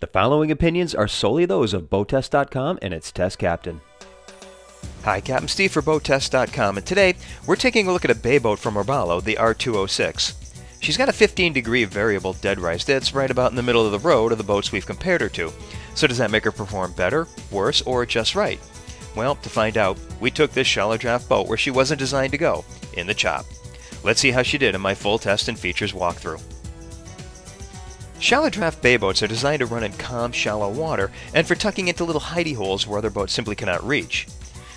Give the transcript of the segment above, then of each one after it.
The following opinions are solely those of BoatTEST.com and its test captain. Hi, Captain Steve for BoatTEST.com, and today we're taking a look at a bay boat from Robalo, the R206. She's got a 15-degree variable dead rise that's right about in the middle of the road of the boats we've compared her to. So does that make her perform better, worse, or just right? Well, to find out, we took this shallow draft boat where she wasn't designed to go, in the chop. Let's see how she did in my full test and features walkthrough. Shallow draft bay boats are designed to run in calm, shallow water and for tucking into little hidey holes where other boats simply cannot reach.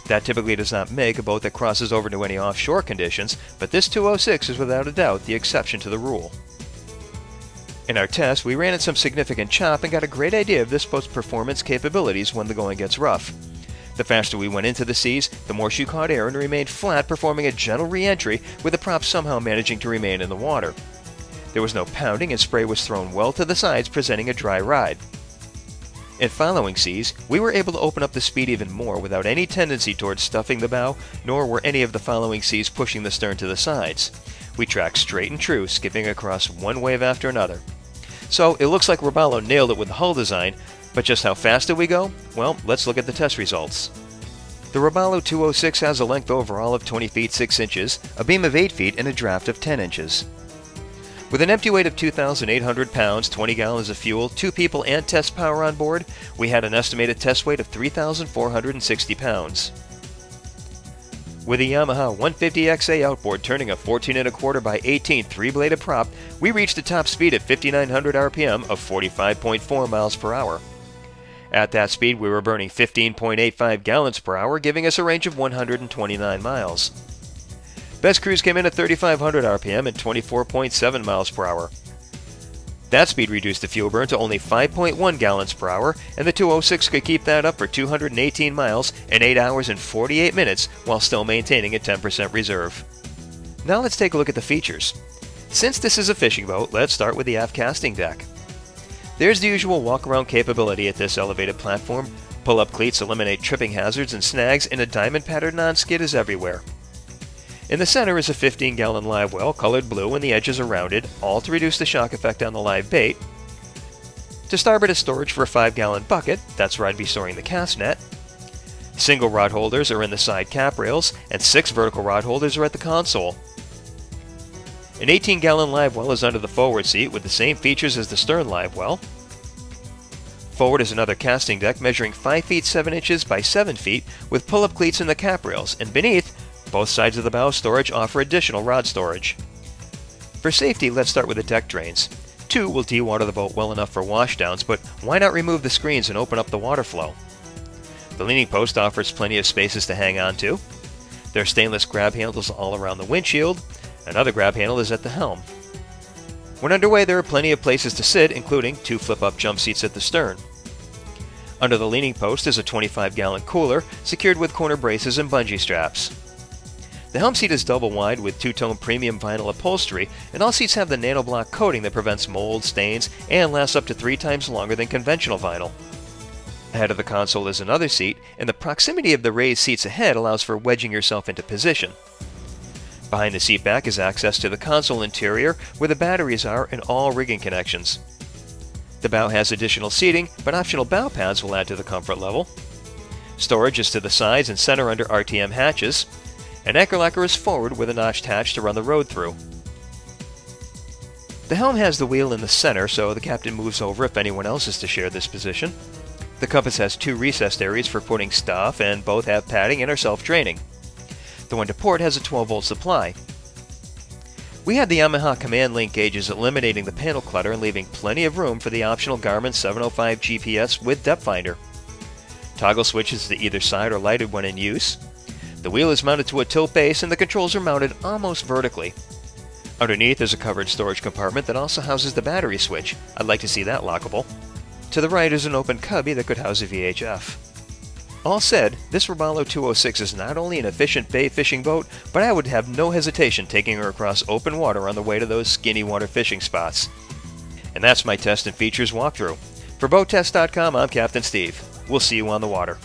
That typically does not make a boat that crosses over to any offshore conditions, but this 206 is without a doubt the exception to the rule. In our test, we ran in some significant chop and got a great idea of this boat's performance capabilities when the going gets rough. The faster we went into the seas, the more she caught air and remained flat, performing a gentle re-entry with the prop somehow managing to remain in the water. There was no pounding and spray was thrown well to the sides, presenting a dry ride. In following seas, we were able to open up the speed even more without any tendency towards stuffing the bow, nor were any of the following seas pushing the stern to the sides. We tracked straight and true, skipping across one wave after another. So it looks like Robalo nailed it with the hull design, but just how fast did we go? Well, let's look at the test results. The Robalo 206 has a length overall of 20 feet 6 inches, a beam of 8 feet, and a draft of 10 inches. With an empty weight of 2,800 pounds, 20 gallons of fuel, 2 people, and test power on board, we had an estimated test weight of 3,460 pounds. With a Yamaha 150XA outboard turning a 14 1/4 by 18 3-bladed prop, we reached a top speed at 5,900 RPM of 45.4 miles per hour. At that speed, we were burning 15.85 gallons per hour, giving us a range of 129 miles. Best cruise came in at 3,500 RPM and 24.7 miles per hour. That speed reduced the fuel burn to only 5.1 gallons per hour, and the 206 could keep that up for 218 miles in 8 hours and 48 minutes while still maintaining a 10% reserve. Now let's take a look at the features. Since this is a fishing boat, let's start with the aft casting deck. There's the usual walk-around capability at this elevated platform. Pull-up cleats eliminate tripping hazards and snags, and a diamond-patterned non-skid is everywhere. In the center is a 15-gallon live well, colored blue, and the edges are rounded, all to reduce the shock effect on the live bait. To starboard is storage for a 5-gallon bucket, that's where I'd be storing the cast net. Single rod holders are in the side cap rails, and 6 vertical rod holders are at the console. An 18-gallon live well is under the forward seat with the same features as the stern live well. Forward is another casting deck measuring 5 feet 7 inches by 7 feet with pull-up cleats in the cap rails, and beneath, both sides of the bow storage offer additional rod storage. For safety, let's start with the deck drains. 2 will dewater the boat well enough for washdowns, but why not remove the screens and open up the water flow? The leaning post offers plenty of spaces to hang on to. There are stainless grab handles all around the windshield. Another grab handle is at the helm. When underway, there are plenty of places to sit, including 2 flip-up jump seats at the stern. Under the leaning post is a 25-gallon cooler secured with corner braces and bungee straps. The helm seat is double wide with 2-tone premium vinyl upholstery, and all seats have the nanoblock coating that prevents mold, stains, and lasts up to 3 times longer than conventional vinyl. Ahead of the console is another seat, and the proximity of the raised seats ahead allows for wedging yourself into position. Behind the seat back is access to the console interior, where the batteries are and all rigging connections. The bow has additional seating, but optional bow pads will add to the comfort level. Storage is to the sides and center under RTM hatches. An anchor locker is forward with a notched hatch to run the rode through. The helm has the wheel in the center, so the captain moves over if anyone else is to share this position. The compass has 2 recessed areas for putting stuff, and both have padding and are self-draining. The one to port has a 12-volt supply. We had the Yamaha command link gauges, eliminating the panel clutter and leaving plenty of room for the optional Garmin 705 GPS with depth finder. Toggle switches to either side are lighted when in use. The wheel is mounted to a tilt base and the controls are mounted almost vertically. Underneath is a covered storage compartment that also houses the battery switch. I'd like to see that lockable. To the right is an open cubby that could house a VHF. All said, this Robalo 206 is not only an efficient bay fishing boat, but I would have no hesitation taking her across open water on the way to those skinny water fishing spots. And that's my test and features walkthrough. For BoatTEST.com, I'm Captain Steve. We'll see you on the water.